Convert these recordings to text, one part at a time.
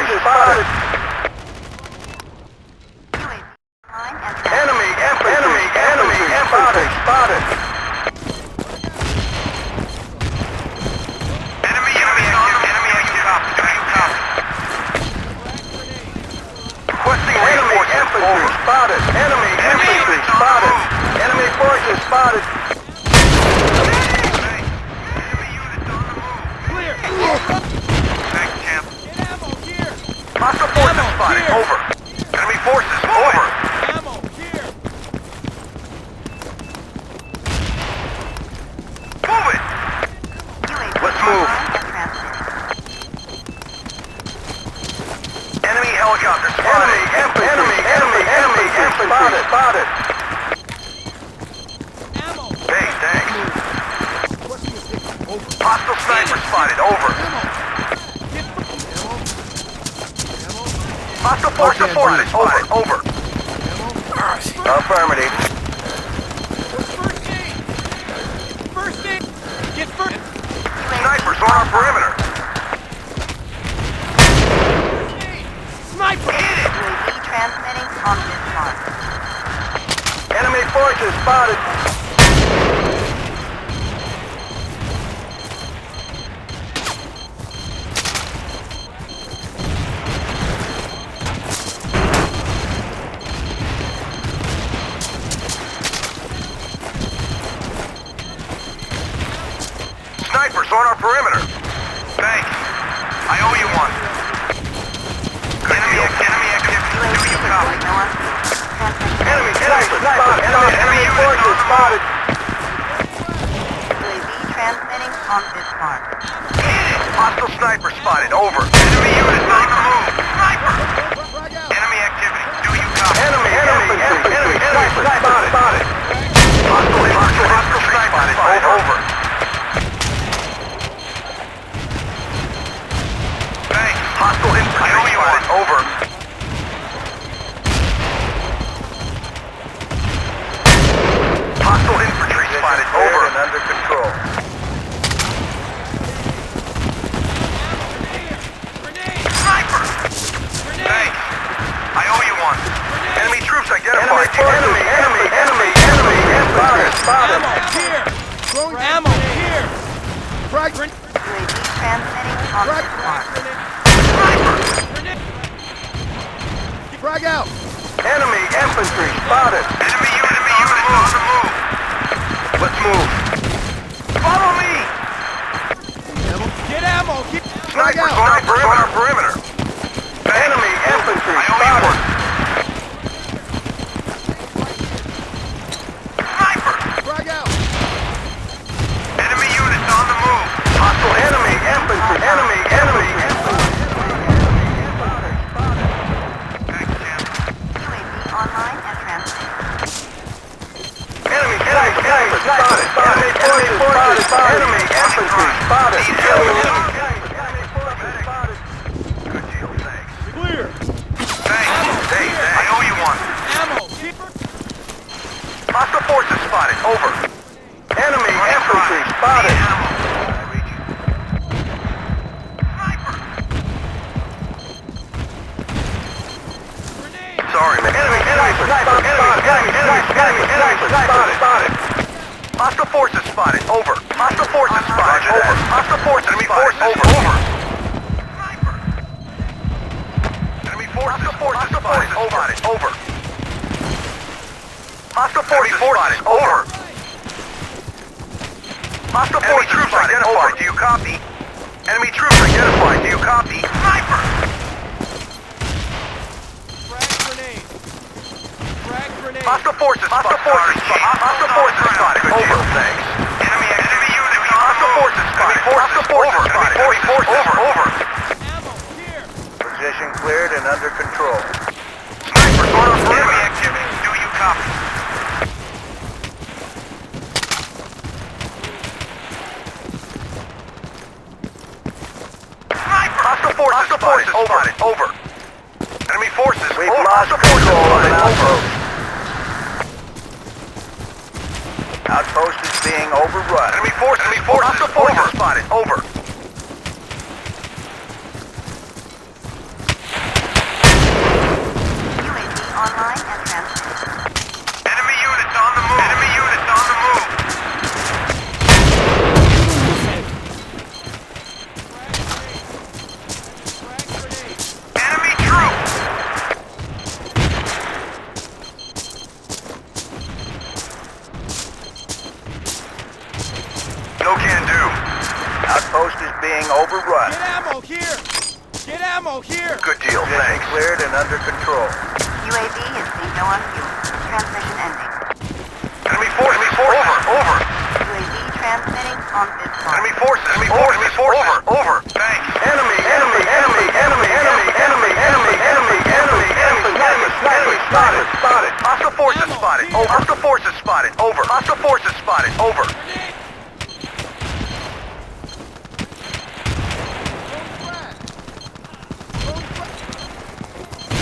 forces spotted. Enemy infantry spotted. Enemy active, copy. Do you copy? Requesting enemy infantry spotted. Enemy infantry spotted. Enemy forces spotted. Clear! Thanks, champ. Get ammo here! Hostile forces spotted. here. Over. Enemy forces over. Ammo here! Move it. Let's move. Enemy helicopter spotted. Enemy infantry spotted. Ammo! Hey, thanks. Hostile sniper spotted. Over. Hostile forces spotted. Over. Affirmative. First aid! First aid! Get first! Snipers on our perimeter. First aid! Sniper! UAV transmitting on this mark. Enemy forces spotted. Snipers on our perimeter. Thanks. I owe you one. Enemy activity. Do you copy? Enemy snipers spotted. Enemy forces spotted. UAV transmitting on this mark. Hostile sniper spotted. Over. Enemy units on the move. Sniper. Enemy activity. Do you copy? Enemy sniper spotted. Hostile sniper spotted. Over. Thanks. Hostile infantry spotted. Over. Hostile infantry spotted. Over. And under control. Grenade! Sniper! Grenade! Thanks. I owe you one. Enemy troops identified. Enemy spotted. Ammo here! Ammo here! Frag grenade! UAV transmitting on this mark. Grenade! Frag out! Enemy infantry spotted. Enemy units on the move. Let's move. Follow me. Get ammo! Get Snipers on our perimeter. Enemy infantry spotted. Sniper. Frag out! Enemy units on the move. Hostile enemy infantry. Enemy infantry. Thanks, Jim. UAV online and transmitting. Enemy sniper spotted. Enemy forces spotted. Enemy infantry spotted. Enemy forces spotted. Good deal, thanks. Clear! Thanks. Hey, I owe you one. ammo! Keep Hostile forces spotted. Over. Enemy infantry spotted. Sniper. grenade! Sorry, man. Enemy sniper spotted. Enemy spotted. Hostile forces spotted. Over. Hostile forces spotted. Over. Hostile forces. Enemy forces. Over. Sniper. Enemy forces. Hostile forces spotted. Over. Hostile forces spotted. Over. Hostile forces troops identified. Do you copy? Enemy troops identified. Do you copy? Sniper. Frag grenade! Frag grenade! Hostile forces spotted. Hostile forces spotted. Over. Thanks. Enemy units. Hostile forces spotted. Hostile forces spotted. Enemy forces. Over. Ammo here! Position cleared and under control. Snipers on our perimeter. Enemy activity. Do you copy? Sniper. Hostile forces spotted. Over. Enemy forces. We've lost control of an outpost. Outpost is being overrun. Enemy forces. Hostile forces spotted. Over. Outpost is being overrun. Get ammo here! Get ammo here! Good deal, thanks. Cleared and under control. UAV is being low on fuel. Transmission ending. Enemy forces, over. UAV transmitting on this mark. Enemy forces, over. Thanks. Enemy, spotted. Hostile forces spotted, over. Hostile forces spotted, over. Hostile forces spotted, over.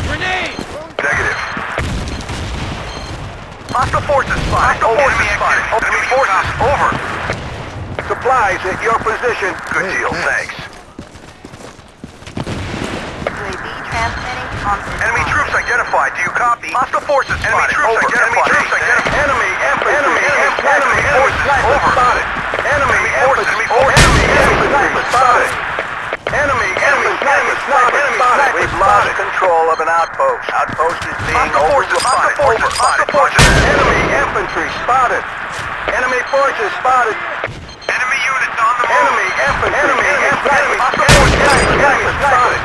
Grenade! Negative. Hostile forces spotted, Enemy forces, over. Supplies at your position. Good deal, thanks. UAV transmitting on this Enemy mark. troops identified. Do you copy? Hostile forces spotted. Enemy troops identified. Enemy forces spotted. Enemy forces spotted. Enemy spotted. We've lost control of an outpost. Outpost is being overrun. Enemy infantry spotted. Enemy forces spotted. Enemy units on the move. Enemy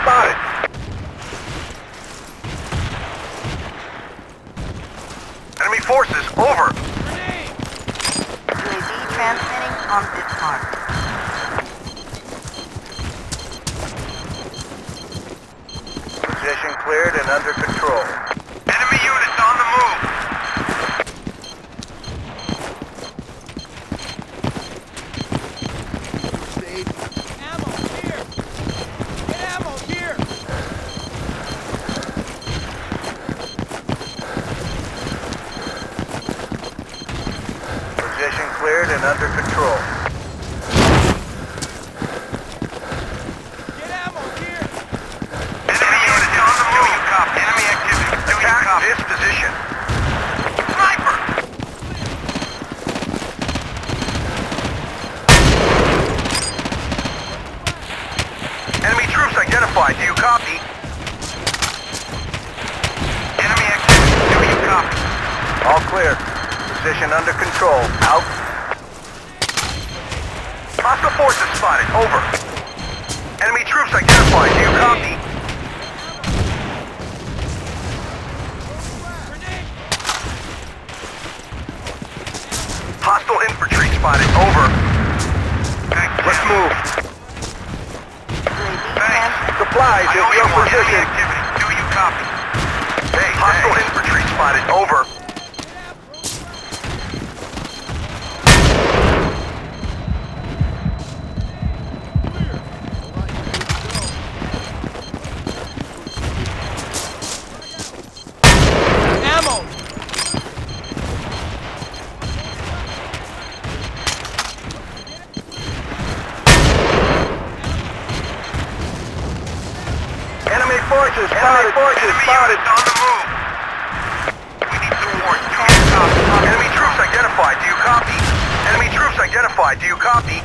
spotted. Enemy forces over. Grenade! UAV transmitting on this mark. Position cleared and under control. Enemy units on the move. Ammo here! Get ammo here! Position cleared and under control. Get ammo here! Enemy units on the move. Do you copy? Enemy activity. Do you Attack copy? this position. Sniper! Enemy troops identified. Do you copy? Enemy activity. Do you copy? All clear. Position under control. Out. Hostile forces spotted. Over. Enemy troops identified. Do you copy? Grenade! Hostile infantry spotted. Over. Let's move. UAV transmitting. Supplies I at owe you your one. Enemy position. activity. Do you copy? Hey, hostile infantry spotted. Over. Ammo! Enemy forces spotted. Enemy units on the move. We need support. Do you copy? Enemy troops identified. Do you copy? Enemy troops identified. Do you copy?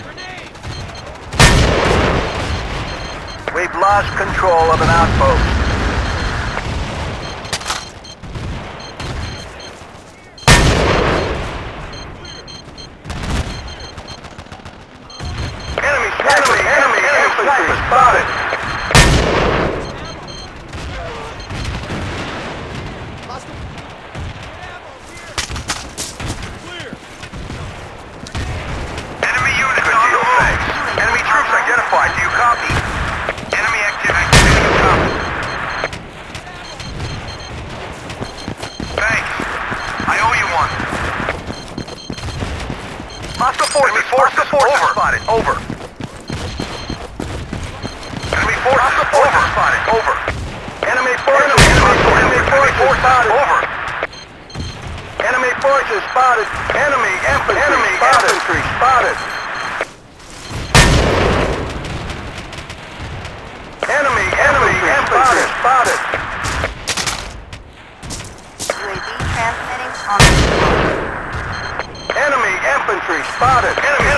Grenade! We've lost control of an outpost. Enemy infantry spotted. Clear! Enemy units Good on the deal, move. thanks. Enemy troops identified. Do you copy? Enemy activity. Do you copy? Thanks. I owe you one. Hostile forces spotted. Over. Enemy forces spotted. Over. Enemy forces spotted. Over. Enemy forces spotted. Enemy infantry spotted. Enemy infantry spotted. UAV transmitting on this mark. Enemy infantry spotted. Enemy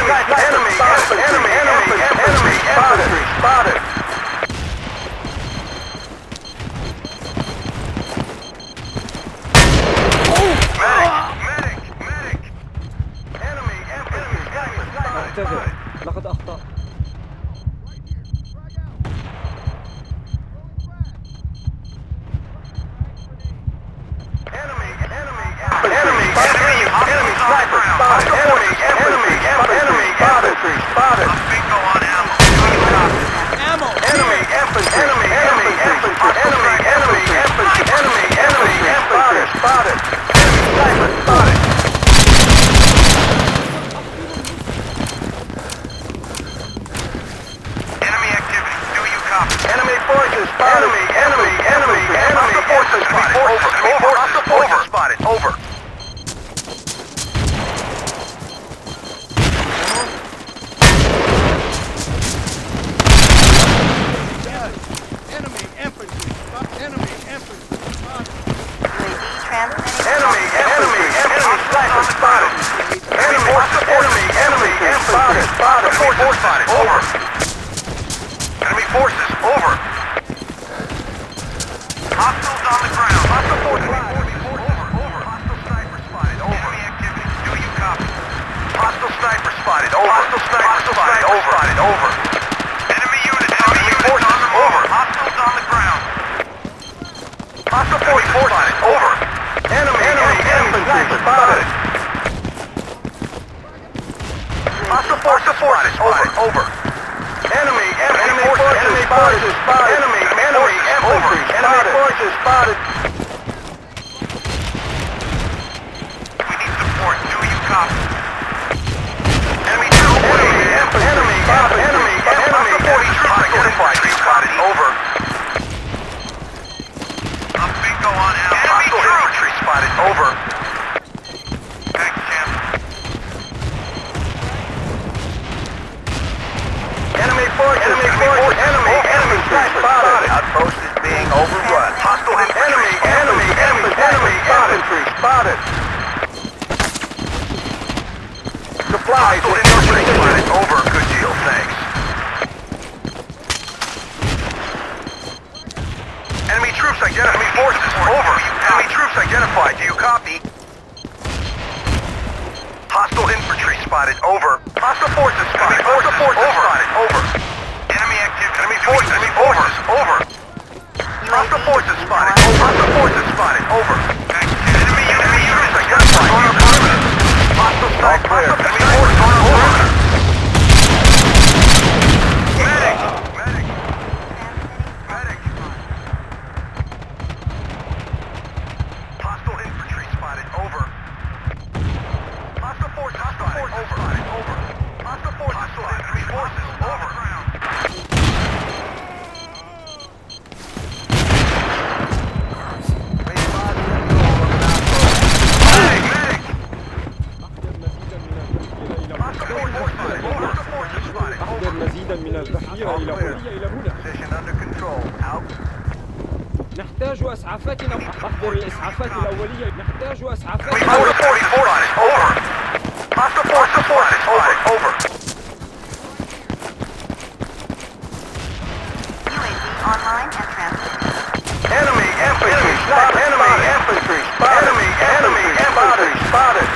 infantry spotted. Medic! Enemy infantry انتبه، لقد أخطأت. نحتاج أسعافاتنا. أحضر الإسعافات الأولية. نحتاج أسعافاتنا. Online and transmitting. Enemy infantry spotted. Enemy infantry spotted. Enemy infantry spotted.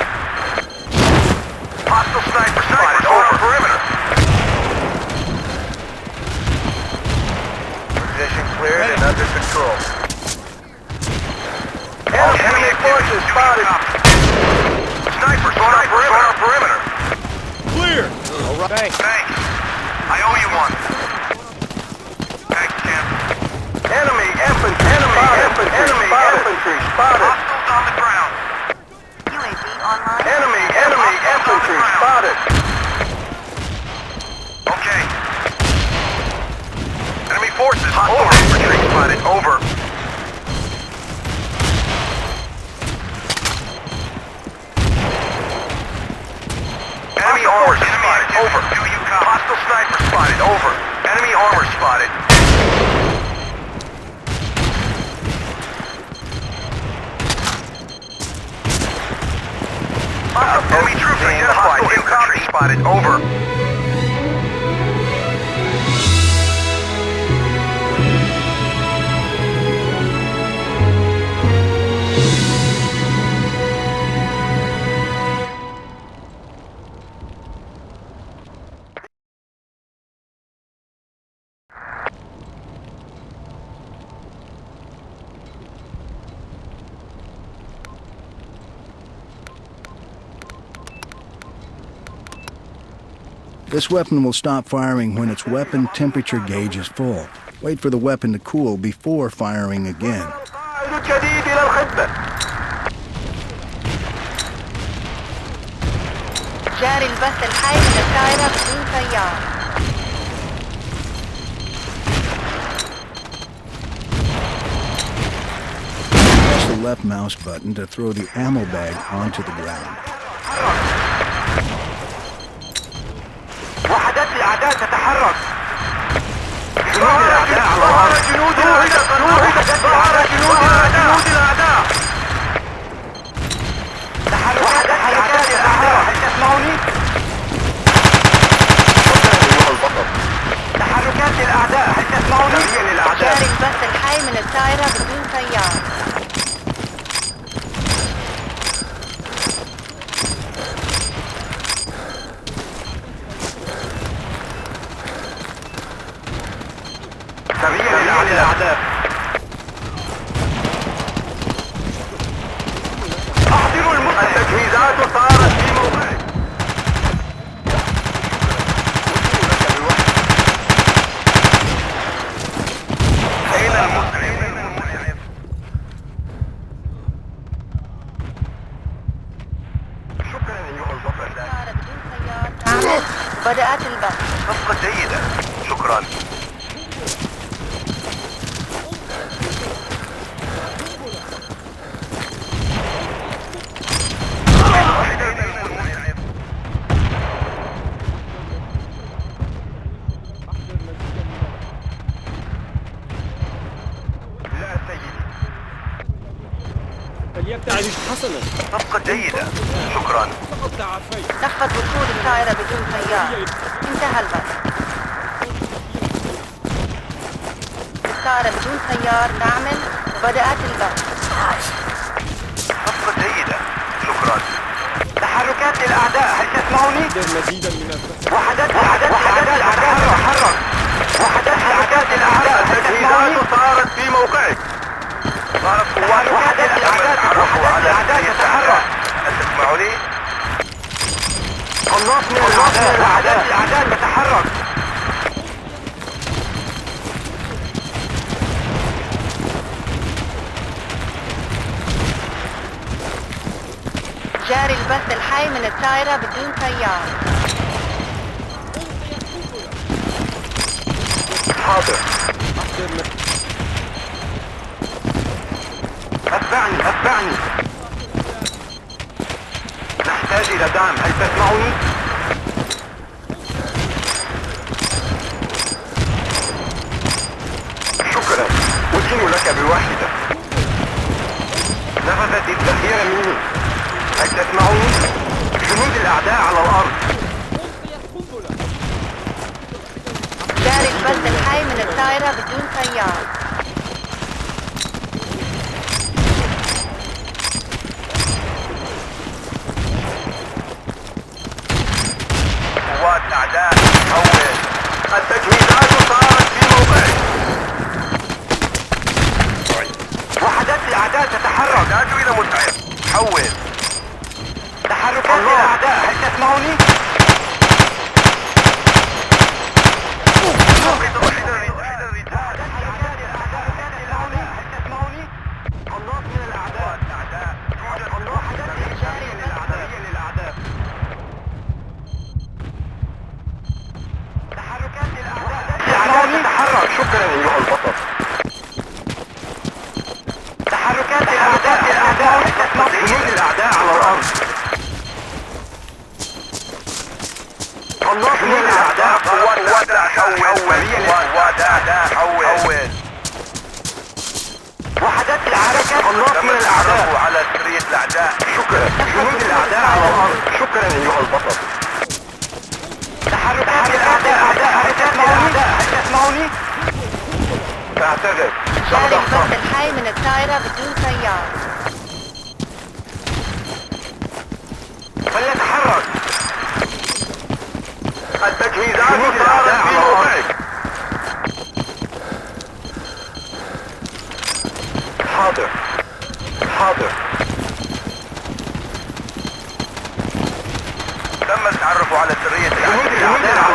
Hostile sniper spotted. Over perimeter. Position cleared and under control. Enemy forces spotted. Snipers on our perimeter. Clear! All right. Thanks. I owe you one. Enemy infantry spotted. Hostiles on the ground. UAV online. Enemy infantry spotted. Okay. Enemy forces. Hostile infantry spotted. Over. Enemy armor spotted. Over. Do you copy? Hostile sniper spotted. Over. Enemy armor spotted. Enemy troops identified. Infantry spotted. Over. This weapon will stop firing when its weapon temperature gauge is full. Wait for the weapon to cool before firing again. الجديد إلى الخدمة. جاري البث الحي من الدائرة بدون تيار. Press the left mouse button to throw the ammo bag onto the ground. وحدات الأعداء تتحرك. ظهر جنود الأعداء. ظهر جنود الأعداء. تحركات الأعداء تتحرك. هل تسمعني؟ تحركات الأعداء. هل تسمعني؟ جاري البث الحي من الدائرة بدون تيار. سريع للأعداء. أحضروا التجهيزات صارت في موقعك. أين المسعف؟ شكرا أيها البطل. الدائرة بدون تيار تعمل. بدأت البث. صفقة جيدة. شكرا. فليبتعد حسنا. صفقة جيدة. شكرا. فقد تعافيت. نفذ وصول الدائرة بدون تيار. انتهى البث. الدائرة بدون تيار تعمل. بدأت البث. صفقة جيدة. شكرا. تحركات للأعداء. هل تسمعني؟ مزيدا من الفهم. وحدات الأعداء تتحرك. وحدات الأعداء. التجهيزات صارت في موقعك. صارت قوات وحدات الأعداء تتحرك. هل تسمعني؟ قناص من الأعداء. وحدات الأعداء تتحرك. جاري البث الحي من الدائرة بدون تيار. حاضر. أتبعني. نحتاج إلى دعم. هل تسمعني؟ شكرا. أتم لك بواحدة. نفذت التغيير مني. هل تسمعني؟ جنود الأعداء على الأرض. جاري البث الحي من الدائرة بدون تيار. قوات الأعداء تحول. التجهيزات صارت في موقعك. وحدات الأعداء تتحرك. لا إلى مسعف. حول. تحركات الأعداء. هل تسمعني؟ شكرا أيها البطل. تحركات الأعداء. جنود الأعداء على الأرض. قناص من الأعداء. قوات الأعداء حول. وحدات الحركات. قناص من الأعداء على سرية الأعداء. شكرا. جنود الأعداء على الأرض. شكرا أيها البطل. تحركات الأعداء. هل تسمعني؟ تعتذر. جاري البث الحي من الدائرة بدون تيار. فليتحرك. التجهيزات صارت في موقعك. حاضر. تم التعرف على سرية الأعداء.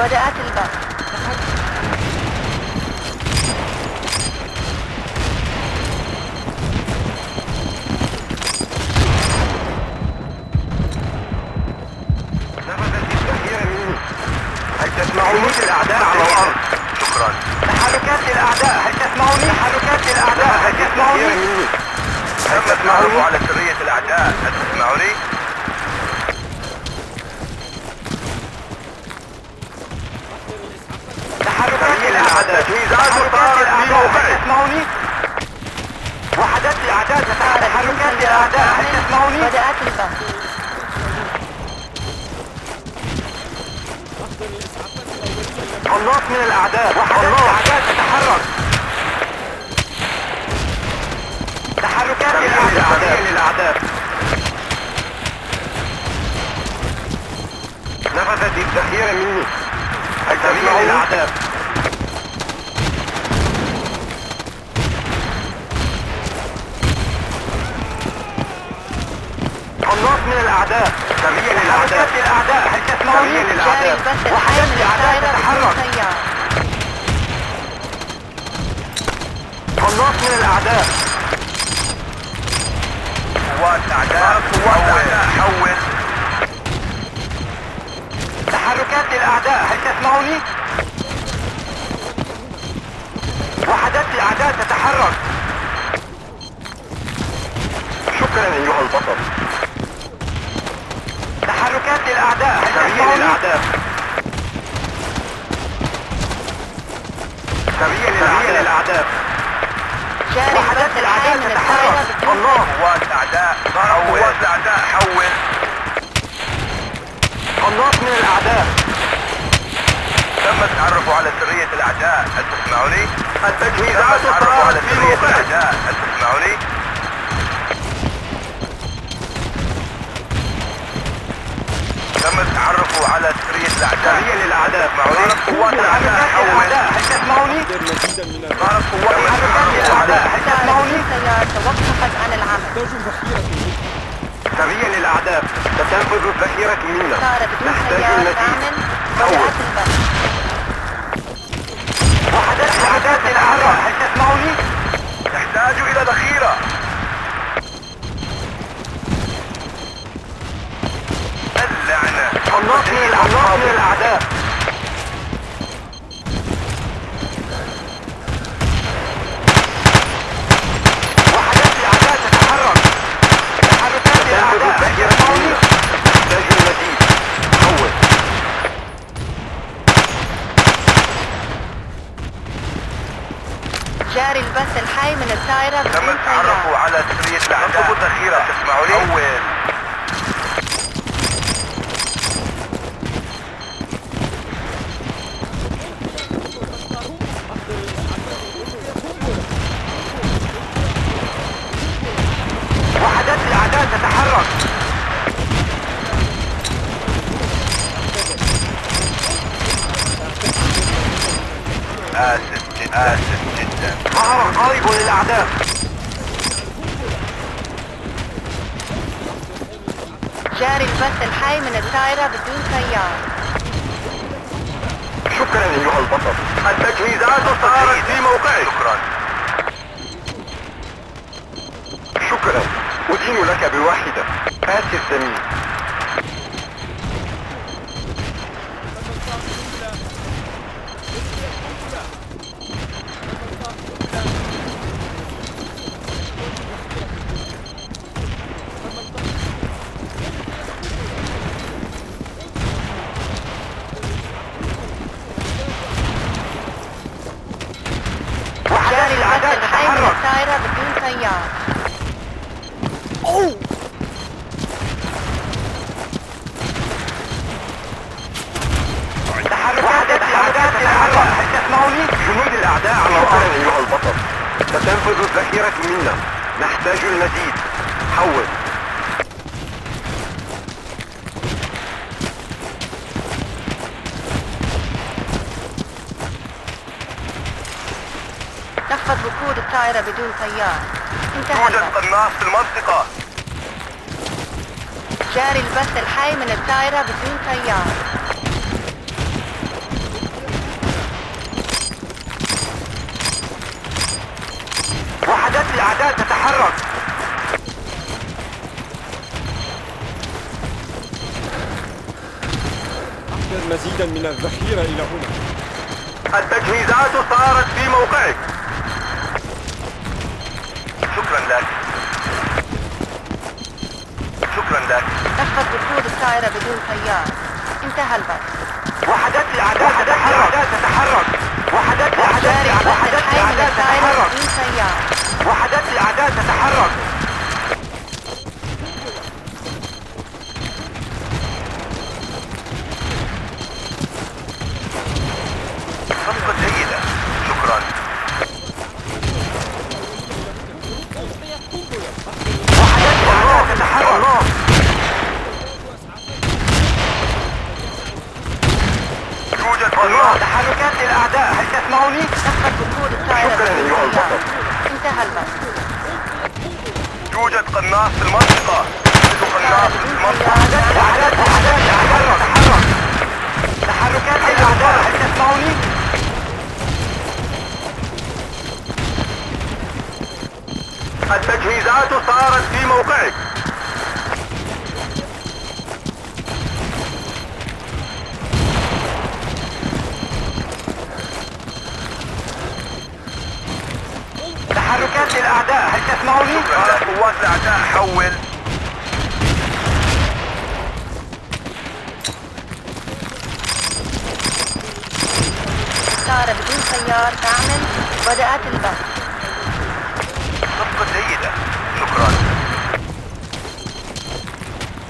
بدأت البث. هل تسمعوني؟ الأعداء على الأرض. شكرا. تحركات للأعداء، هل تسمعوني؟ تحركات للأعداء، هل تسمعوني؟ هل تسمعوني؟ على سرية الأعداء، هل تسمعوني؟ تحركات للأعداء، تجهيزات صارت في موقعي. هل تسمعوني؟ وحدات الأعداء تتحرك. تحركات للأعداء، هل تسمعوني؟ بدأت البث. قناص من الأعداء، وحدات الأعداء تتحرك. تحركات للأعداء. نفذت الذخيرة مني. الجميع للأعداء. قناص من الأعداء. جميع للأعداء. للأعداء، هل تسمعوني؟ جاري البث الحي من الطائرة بدون سيارة. قناص من الأعداء. قوات أعداء، قوات أعداء، حول. تحركات للأعداء، هل تسمعوني؟ وحدات الأعداء تتحرك. شكرا أيها البطل. تحركات للأعداء، هل تسمعوني؟ للأعداء. سريع للأعداء. جاري البث الحي من الطائرة بدون الله. قوات أعداء، قوات الأعداء، حول. قناص من الأعداء. تم التعرف على سرية الأعداء، هل تسمعوني؟ التجهيزات التعرف على سرية الأعداء، هل تسمعوني؟ تم التعرف على سرية الأعداء. سرية للأعداء. صارت قوات الأعداء، حول. هل تسمعوني؟ صارت قوات الأعداء، هل تسمعوني؟ سيارة توقفت عن العمل. سرية للأعداء. ستنفذ الذخيرة منا. طائرة بدون نحتاج سيارة المزيد. تعمل. بدأت البث. وحدات الأعداء تتحرك، هل تسمعوني؟ نحتاج إلى ذخيرة. اللعنة. قناص من الأعداء. وحدات الأعداء تتحرك. تحركات الأعداء، هل تسمعوني؟ نحتاج المزيد. حول. جاري البث الحي من الطائرة تم بدون التعرف سيارة. على سرية الأعداء. نطلب الذخيرة، تسمعوني؟ أول. وحدات الأعداء تتحرك. آسف جدا. ظهر قارب للأعداء. جاري البث الحي من الطائرة بدون سيارة. شكرا أيها البطل. التجهيزات صارت في موقعي. شكرا. أدين لك بواحدة. آسف زميل. جاري البث الحي من الطائرة بدون سيارة. وحدات الأعداء تتحرك، هل تسمعوني؟ جنود الأعداء على الأرض أيها البطل. ستنفذ الذخيرة منا. نحتاج المزيد. حول. نفذ وقود الطائرة بدون سيارة. انتهى يوجد البث. قناص في المنطقة. جاري البث الحي من الطائرة بدون سيارة. مزيدا من الذخيرة إلى هنا. التجهيزات صارت في موقعك. شكرا لك. شكرا لك. تحت دخول الطائرة بدون طيار. انتهى البث. وحدات الأعداء تتحرك. وحدات جاري الأعداء البث الحي من الطائرة بدون طيار. وحدات الأعداء تتحرك. صفقة جيدة. شكرا. وحدات الأعداء تتحرك. يوجد تحركات للأعداء. هل تسمعني؟ تحت دخول الطائرة بدون طيار. انتهى البث. يوجد قناص في المنطقة. الطائرة بدون طيار. تحركات للأعداء. هل تسمعني؟ التجهيزات صارت في موقعك. تحركات للأعداء. هل تسمعني؟ قوات الأعداء حول. الطائرة بدون طيار تعمل. بدأت البث. صفقة جيدة. شكرا.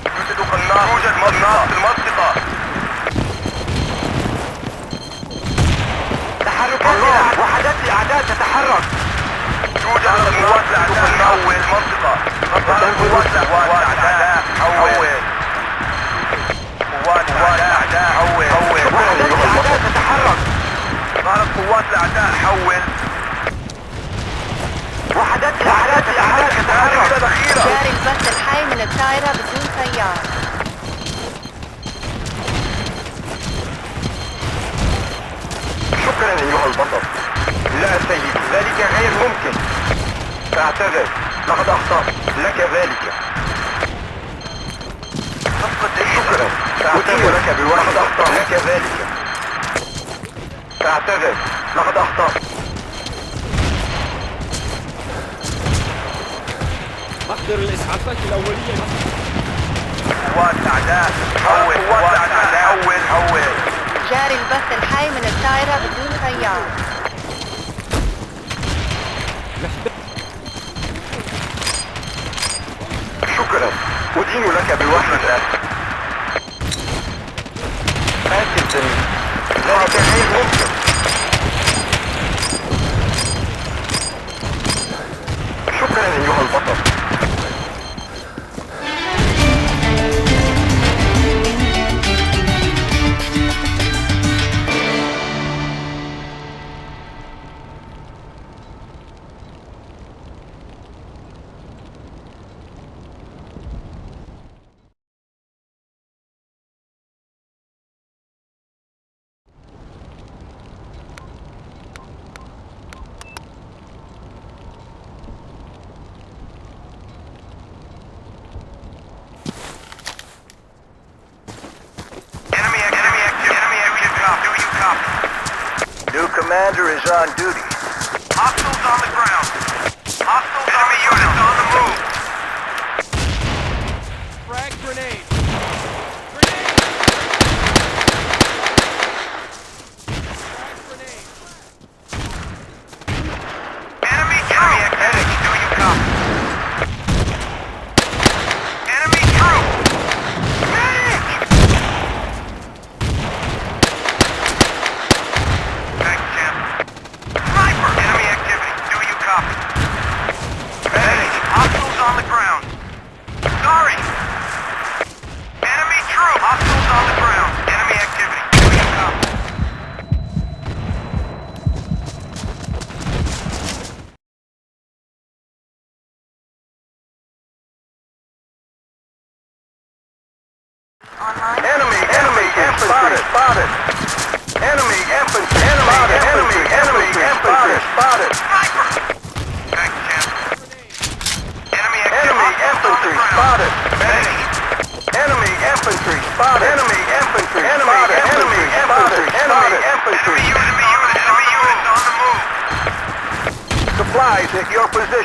يوجد قناص. يوجد قناص في المنطقة. تحركات الأعداء. وحدات الأعداء تتحرك. يوجد قوات الأعداء حول المنطقة. قوات الأعداء حول. قوات الأعداء حول. وحدات الأعداء تتحرك. ظهرت قوات الأعداء حول. وحدات الأعداء تتحرك. جاري البث الحي من الطائرة بدون طيار. شكرا أيها البطل. لا سيدي، ذلك غير ممكن. اعتذر، لقد أخطأت لك ذلك. شكرا. اعتذر لك بالوقت. لقد أخطأت لك ذلك. اعتذر، لقد أخطأت. أحضر الإسعافات الأولية. قوات الأعداء حول. قوات الأعداء حول. جاري البث الحي من الطائرة بدون طيار. شكرا. أدين لك بالوحدة. آسف زميلي، ذلك غير ممكن. شكرا أيها البطل. New commander is on duty. Hostiles on the ground. Hostiles enemy units on the move. Frag grenade. Enemy activity. Do you copy? Enemy troop. Medic! Thanks, Champ. Sniper! Enemy activity. Do you copy? Medic! Hostiles on the ground. Sorry!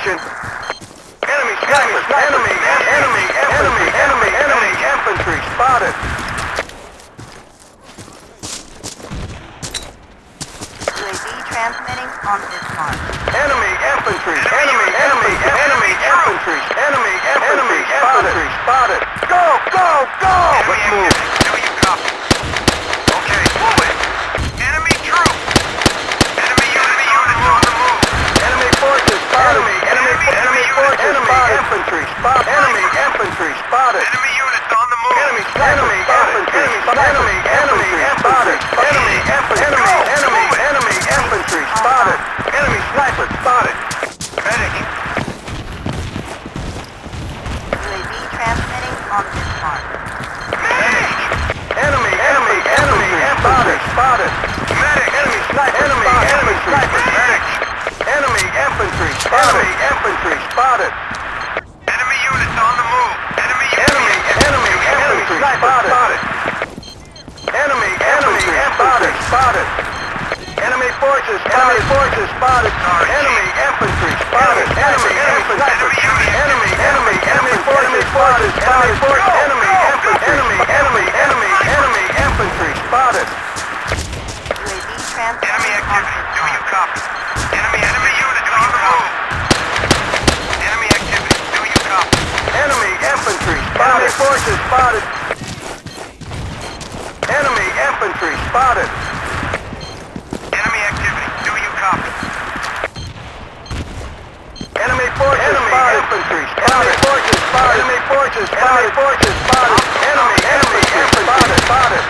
position. Enemy snipers. Enemy infantry spotted. UAV transmitting on this mark. Enemy infantry. Enemy infantry. Enemy infantry spotted. Go. Let's move. Do you copy? Okay, move it. Enemy troops. Enemy units on the move. Enemy forces spotted. Enemy forces spotted. Infantry spotted. Enemy infantry spotted. Enemy units on the move. Enemy infantry spotted. Enemy spotted. Enemy infantry spotted. Enemy sniper spotted. Medic. UAV transmitting on this mark. Enemy spotted. Medic. Enemy sniper spotted. Medic. Enemy infantry spotted. Infantry spotted. Enemy units on the move. Enemy Infantry spotted. Enemy infantry spotted. Enemy forces spotted. Enemy infantry spotted. Enemy forces spotted. Enemy infantry spotted. UAV transmitting Enemy on activity. this Do you mark. copy? Enemy units on the move. Enemy activity. Do you copy? Enemy infantry spotted. Enemy forces spotted. Enemy infantry spotted. Enemy activity. Do you copy? Enemy forces spotted. Infantry spotted. Enemy forces spotted. Enemy infantry spotted.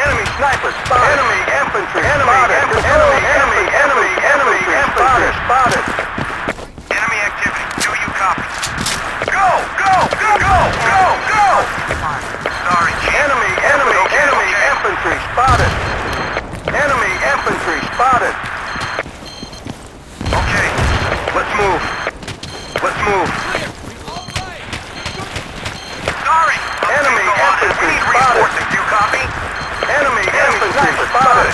Enemy sniper spotted. Enemy infantry spotted. Enemy infantry spotted. Enemy activity. Do you copy? Go. Sorry, Chief. Enemy infantry spotted. Enemy infantry spotted. Okay. Let's move. Sorry. Enemy Go on. infantry We need spotted. reinforcing. Do you copy? Enemy infantry spotted.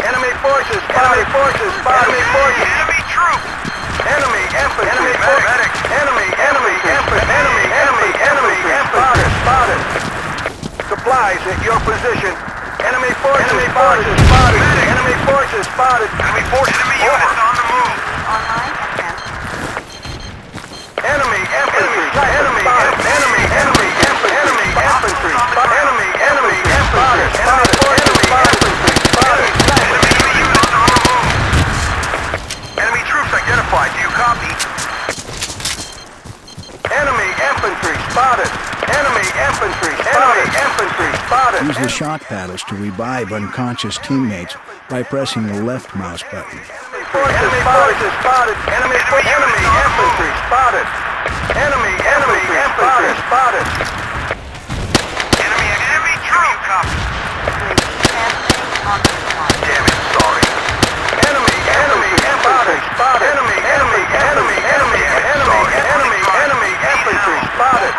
Enemy forces spotted. Enemy troops. Enemy infantry Medic. Enemy spotted. Supplies at your position. Enemy forces spotted. Enemy forces spotted. Enemy forces. Enemy units on the move. Online and transmitting. Enemy infantry spotted. Enemy units on the move. Enemy troops identified. Do you copy? Enemy infantry spotted. Use the shock paddles to revive unconscious teammates by pressing the left mouse button. Enemy forces spotted. Enemy infantry spotted. Enemy infantry spotted. Enemy troops. Copy. UAV transmitting on this mark. Damn it. Sorry. Enemy infantry spotted. Enemy infantry spotted.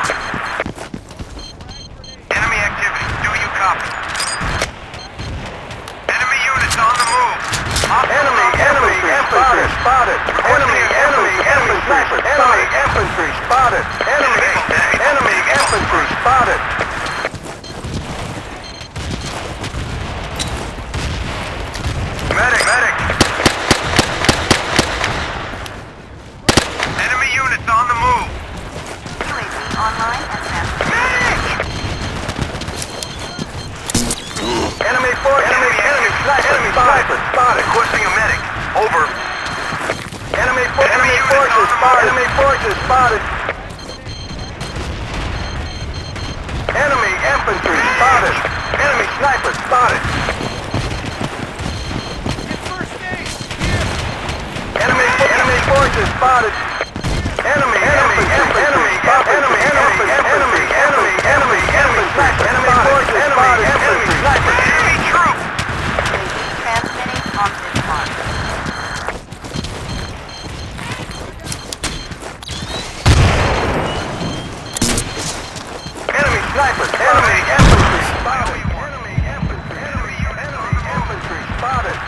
Enemy activity. Do you copy? Enemy units on the move. Enemy infantry spotted. Enemy infantry spotted. Enemy infantry spotted. Medic. Enemy units on the move. UAV online and transmitting. Enemy sniper spotted. Requesting a medic. Over. Enemy forces spotted. Enemy infantry spotted. Enemy sniper spotted. Enemy forces spotted. Enemy infantry spotted. Enemy forces spotted. Enemy troops. UAV transmitting on this mark. Enemy sniper. Enemy infantry spotted. Enemy infantry spotted.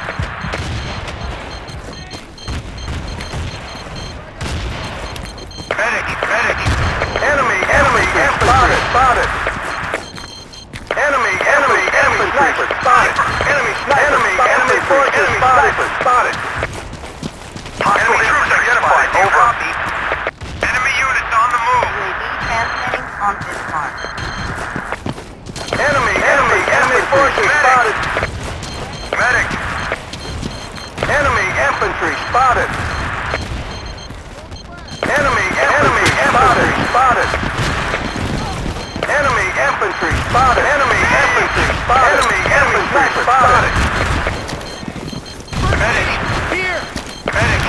spotted. Hostile troops identified. Over. Enemy units on the move. UAV transmitting on this mark. Enemy forces spotted. Medic. Enemy infantry spotted. Enemy infantry spotted. Enemy infantry spotted. Enemy infantry spotted. Enemy infantry spotted. Medic. Here! Medic.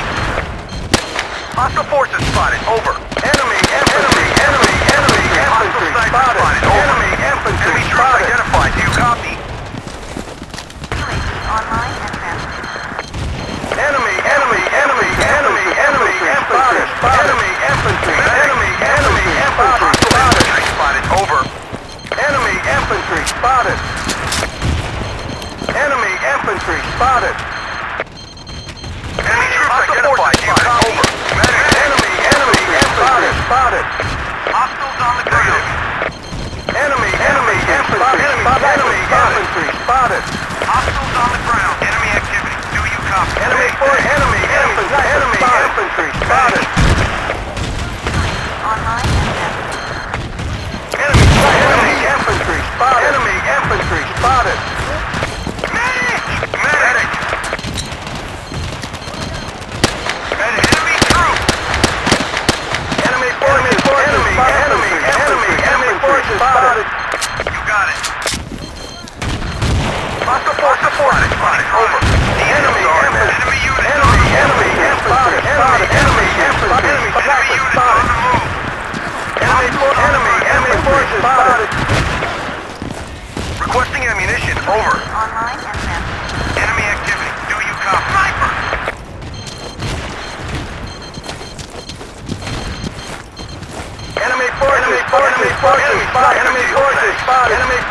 Hostile forces spotted. Over. Enemy infantry infantry spotted. Over. Enemy infantry spotted. Identified. Do you copy? UAV online and transmitting. Enemy infantry spotted. Enemy infantry spotted. Over. Enemy infantry spotted. Enemy infantry spotted. Enemy troops identified. You over. Enemy infantry spotted. Hostiles on the ground. Enemy infantry spotted. Hostiles on the ground. Enemy activity. Do you copy? Enemy infantry spotted. Online and transmitting. Enemy infantry spotted. Enemy infantry spotted. Medic! Enemy troops! Enemy forces spotted. You got it. Hostile forces spotted. Over. The enemy units on the move. Enemy forces spotted. Requesting ammunition. Over. Online and transmitting. Enemy activity. Do you copy? Sniper! Enemy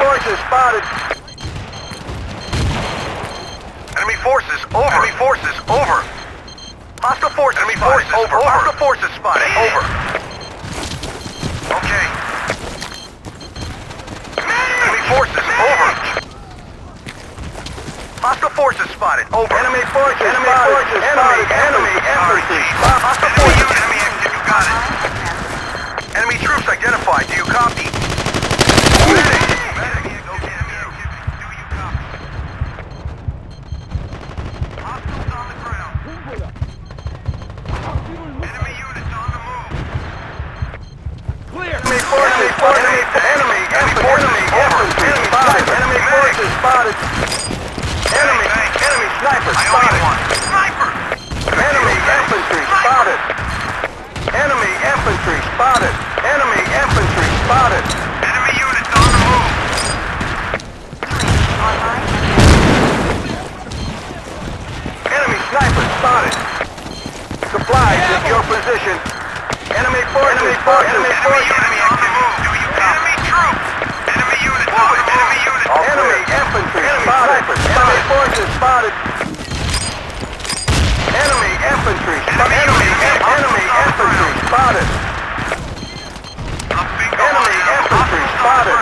forces spotted. Enemy forces over. Enemy forces over. Hostile forces. Enemy forces over. Hostile forces spotted. Over. Okay. Enemy forces over. Hostile forces spotted. Over. Enemy forces spotted. Enemy infantry. Hostile forces. Enemy active. You got it. Enemy troops identified. Do you copy? Medic. Enemy activity. Do you copy? Hostiles on the ground. Enemy units on the move. Clear! Enemy forces spotted. Enemy infantry spotted. Enemy forces spotted. Enemy sniper spotted. Sniper. Enemy infantry spotted. Enemy infantry spotted. Enemy infantry spotted. Enemy units on the move. UAV online and transmitting. Enemy sniper spotted. Supplies at your position. Enemy forces. Enemy units on the move. Do you copy? Enemy troops. Enemy units on the move. Enemy infantry spotted. Enemy forces spotted. Enemy infantry spotted. Enemy infantry spotted. Enemy infantry spotted.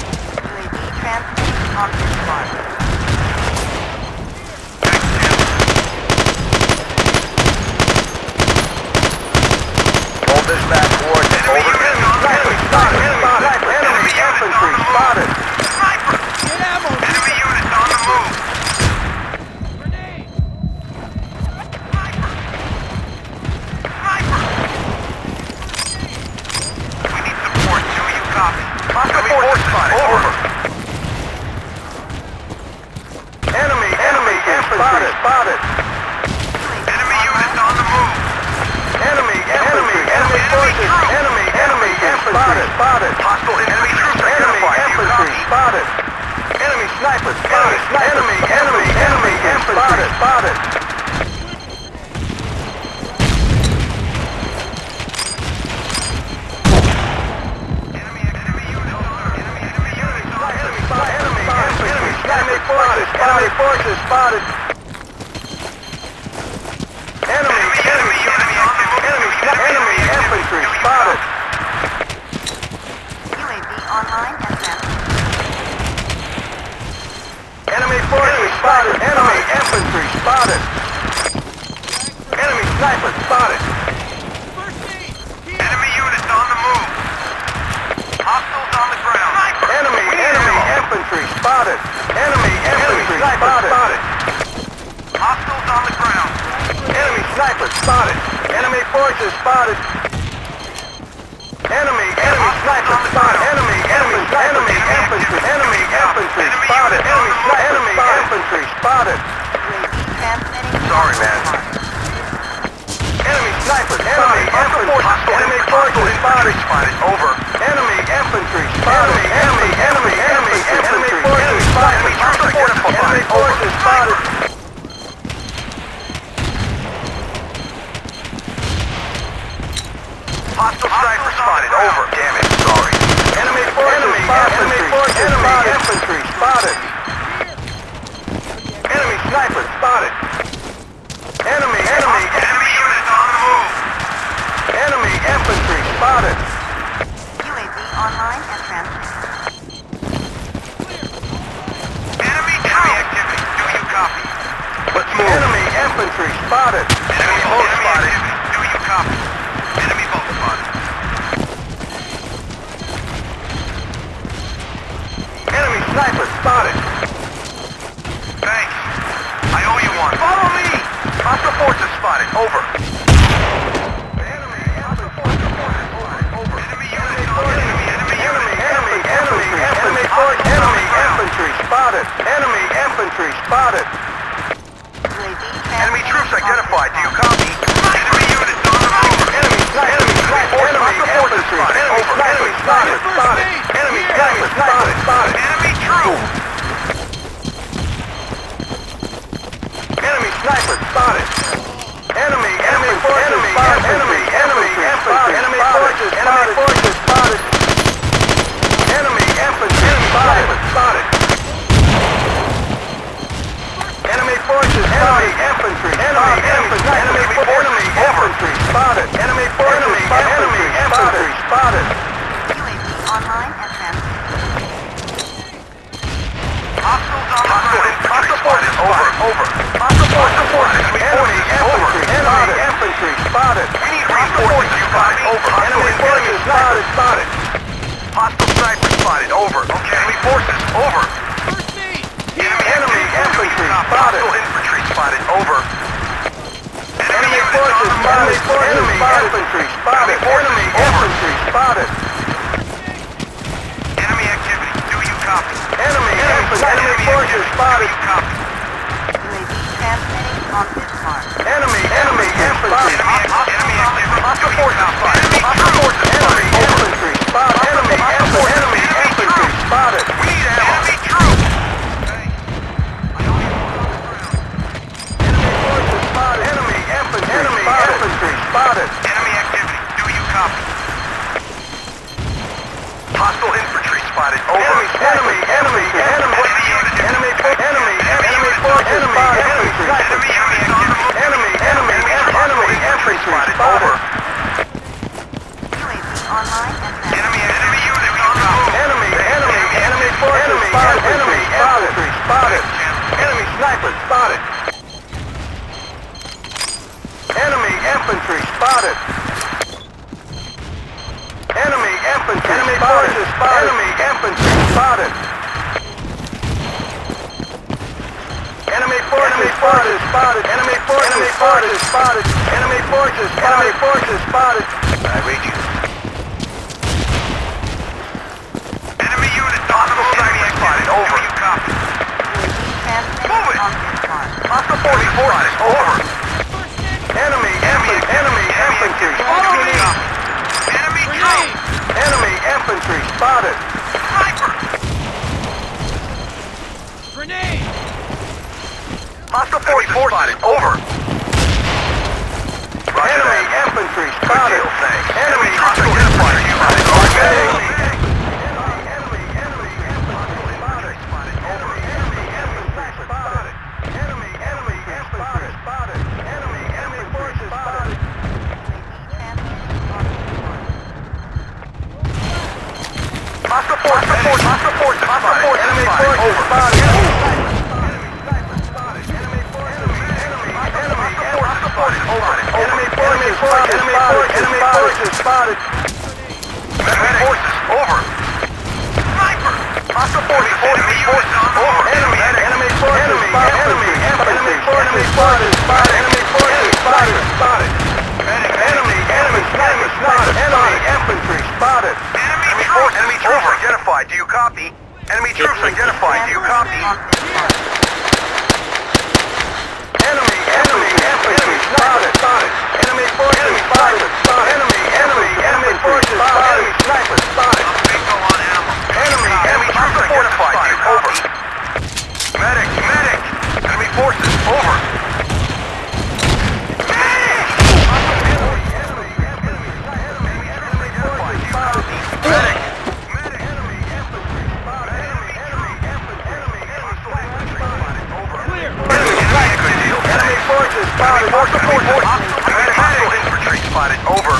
Enemy UAV transmitting on this mark. Hold this back coordinate. Over. Enemy infantry spotted. Sniper. Get ammo! Enemy units on the move. Grenade! Sniper. We need support. Do you copy? Hostile forces spotted. Over. Enemy infantry spotted. Enemy units on the move. Enemy infantry spotted. Hostile enemy troops identified. Infantry spotted. Enemy sniper spotted. Enemy infantry spotted. Enemy forces spotted. Enemy infantry spotted. forces spotted. Enemy sniper spotted. Enemy infantry spotted. Enemy infantry spotted. Sorry, man. Enemy sniper spotted. Enemy forces spotted. Over. Enemy infantry spotted. Enemy forces spotted. Enemy forces spotted. Hostile sniper spotted. Over. Damn it. Sorry. Enemy infantry spotted. Enemy sniper spotted. Enemy units on the move. Enemy infantry spotted. UAV online and transmitting. Enemy activity. Do you copy? Let's move. Enemy infantry spotted. Enemy boat spotted. Do you copy? Enemy boat spotted. Enemy sniper spotted. Thanks. I owe you one. Follow me! Hostile forces spotted. Over. Enemy forces over. Enemy infantry spotted. Enemy infantry spotted. UAV Enemy troops identified. Do you copy? Enemy units on the move. Enemy forces spotted. Over. Enemy spotted. Enemy sniper spotted. Enemy troops. Enemy sniper spotted. Enemy forces spotted. Enemy forces spotted. Enemy infantry spotted. Enemy forces spotted. Infantry spotted. Enemy infantry spotted. Enemy infantry spotted. UAV online and transmitting. Hostile forces over. Hostile forces. Enemy infantry spotted. We need reinforcements spotted. Over. Enemy forces spotted. Hostile sniper spotted. Over. Okay. Enemy forces over. Enemy infantry spotted. Hostile infantry spotted. Over. Enemy forces spotted. Enemy infantry spotted. Enemy infantry spotted. Enemy activity. Do you copy? Enemy forces spotted. UAV transmitting on this mark. Enemy infantry. Hostile forces spotted. Hostile forces spotted. Infantry spotted. Enemy infantry spotted. We need enemy troops. Enemy forces spotted. Enemy infantry spotted. Enemy activity. Do you copy? Hostile infantry spotted. Over. Enemy infantry spotted. Over. UAV online and transmitting. Enemy unit on the move. Enemy forces spotted. Enemy infantry spotted. Enemy sniper spotted. Enemy infantry spotted. Enemy infantry spotted. Enemy infantry spotted. Enemy forces spotted. Enemy forces spotted. Enemy forces spotted. I read you. Enemy unit on the move. Enemy spotted. Over. You copy. UAV Move it. transmitting on this mark. Hostile forces spotted. Over. Enemy infantry. Follow me. Enemy troops. Enemy infantry spotted. Sniper. Grenade! Hostile forces spotted. Over. Enemy infantry spotted. Enemy hostile identified. Spotted. Enemy forces over. Sniper. Hostile forces over. Enemy forces spotted. Enemy forces spotted. Enemy forces spotted. Enemy spotted. Enemy infantry spotted. Enemy troops identified. Do you copy? Enemy troops identified. Do you copy? Enemy infantry spotted. Enemy forces spotted. Enemy forces spotted. Sniper spotted. Enemy troops identified. Do you over? Medic. Enemy forces over. Hostile infantry spotted. Over.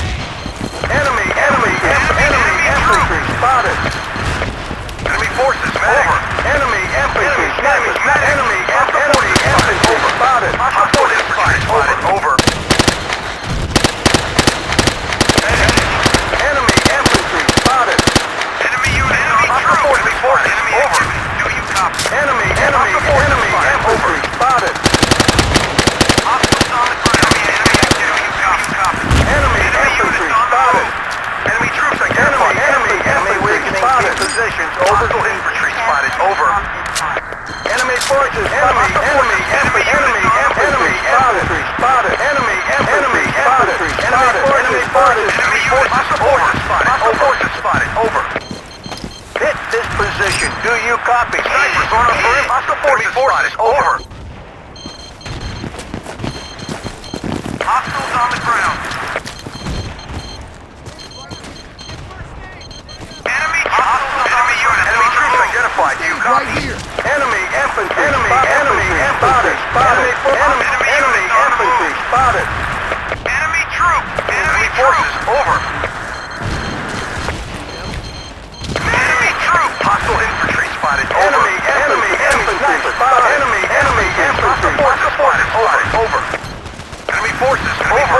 Enemy infantry spotted. Enemy forces over. Enemy infantry spotted. Enemy infantry spotted. Hostile infantry spotted. Over. Enemy infantry spotted. Enemy unit. Enemy forces over. Do you copy? Enemy infantry spotted. Hostiles on the ground. Enemy infantry spotted. Enemy troops identified. Enemy weakening positions. Hostile infantry spotted. Over. Enemy forces. Enemy infantry spotted. Enemy infantry spotted. Enemy forces. Enemy forces spotted. Over. Hit this position. Do you copy? Snipers on our front. Hostile forces spotted. Over. Hostiles on the ground. Enemy unit. Enemy troops identified. Do you copy? Right here. Enemy infantry. Enemy spotted. Enemy infantry spotted. Enemy troops. Enemy forces over. Enemy troops. Hostile infantry spotted. Over. Enemy infantry spotted. Enemy infantry spotted. Over. Enemy forces over.